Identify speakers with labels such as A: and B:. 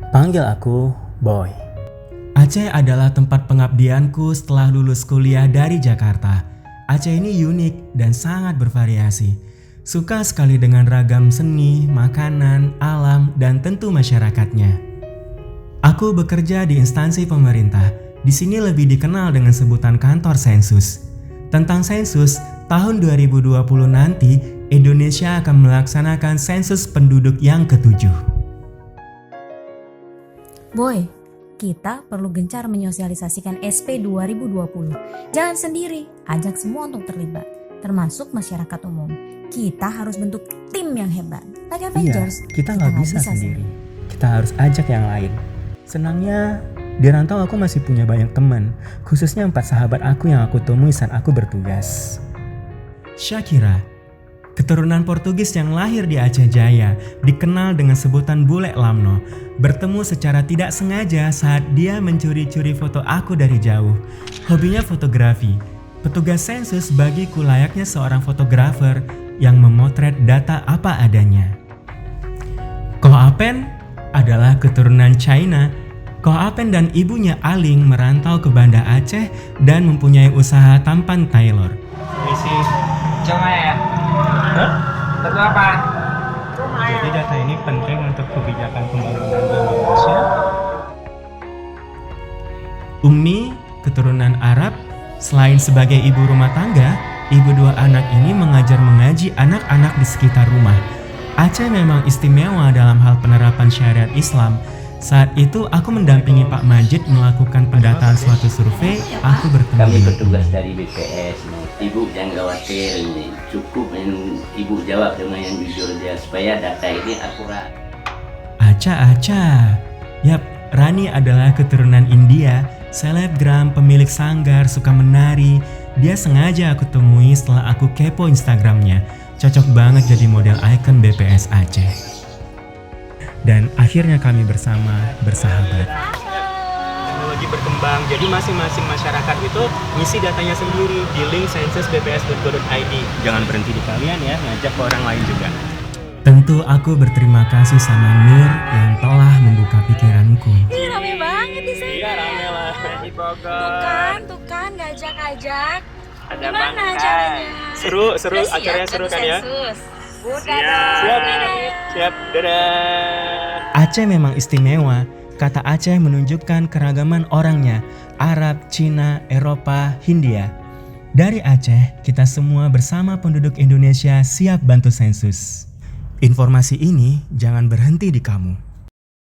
A: Panggil aku Boy.
B: Aceh adalah tempat pengabdianku setelah lulus kuliah dari Jakarta. Aceh ini unik dan sangat bervariasi. Suka sekali dengan ragam seni, makanan, alam, dan tentu masyarakatnya. Aku bekerja di instansi pemerintah. Di sini lebih dikenal dengan sebutan kantor sensus. Tentang sensus, tahun 2020 nanti Indonesia akan melaksanakan sensus penduduk yang ke-7.
C: Boy, kita perlu gencar menyosialisasikan SP 2020. Jangan sendiri, ajak semua untuk terlibat, termasuk masyarakat umum. Kita harus bentuk tim yang hebat. Like Avengers,
A: Kita nggak bisa sendiri. Kita harus ajak yang lain. Senangnya, di rantau aku masih punya banyak teman, khususnya 4 sahabat aku yang aku temui saat aku bertugas.
B: Shakira, keturunan Portugis yang lahir di Aceh Jaya, dikenal dengan sebutan Bule Lamno, bertemu secara tidak sengaja saat dia mencuri-curi foto aku dari jauh. Hobinya fotografi. Petugas sensus bagiku layaknya seorang fotografer yang memotret data apa adanya. Koh Apen adalah keturunan China. Koh Apen dan ibunya Aling merantau ke Banda Aceh dan mempunyai usaha tampan tailor.
A: Misi,
D: Coba ya.
A: hah?
D: Tentu apa?
A: Jadi data ini penting untuk kebijakan pembangunan di Indonesia.
B: Ummi, keturunan Arab, selain sebagai ibu rumah tangga, ibu 2 anak ini mengajar mengaji anak-anak di sekitar rumah. Aceh memang istimewa dalam hal penerapan syariat Islam. Saat itu aku mendampingi Pak Majid melakukan pendataan suatu survei. Aku bertemu
E: Kami
B: dengan
E: petugas
B: Ummi.
E: dari BPS nih. Ibu jangan khawatir ini. Cukup ibu jawab dengan yang jujur aja supaya data ini akurat.
B: Aca. Yap, Rani adalah keturunan India, selebgram, pemilik sanggar, suka menari. Dia sengaja aku temui setelah aku kepo Instagramnya. Cocok banget jadi model ikon BPS Aceh. Dan akhirnya kami bersama bersahabat.
A: Teknologi berkembang, jadi masing-masing masyarakat itu ngisi datanya sendiri di link sensus.bps.go.id. Jangan berhenti di kalian ya, ngajak ke orang lain juga.
B: Tentu aku berterima kasih sama Nur yang telah membuka pikiranku.
C: Ini rame banget di sana.
A: Iya, rame lah di Bogor.
C: Tuh kan, ngajak-ngajak.
A: Ada
C: Gimana
A: Bang
C: acaranya?
A: Seru,
C: Udah siap
A: acaranya seru
C: bantu
A: kan ya?
C: sensus?
A: Siap, dadah.
B: Aceh memang istimewa. Kata Aceh menunjukkan keragaman orangnya, Arab, Cina, Eropa, Hindia. Dari Aceh, kita semua bersama penduduk Indonesia siap bantu sensus. Informasi ini jangan berhenti di kamu.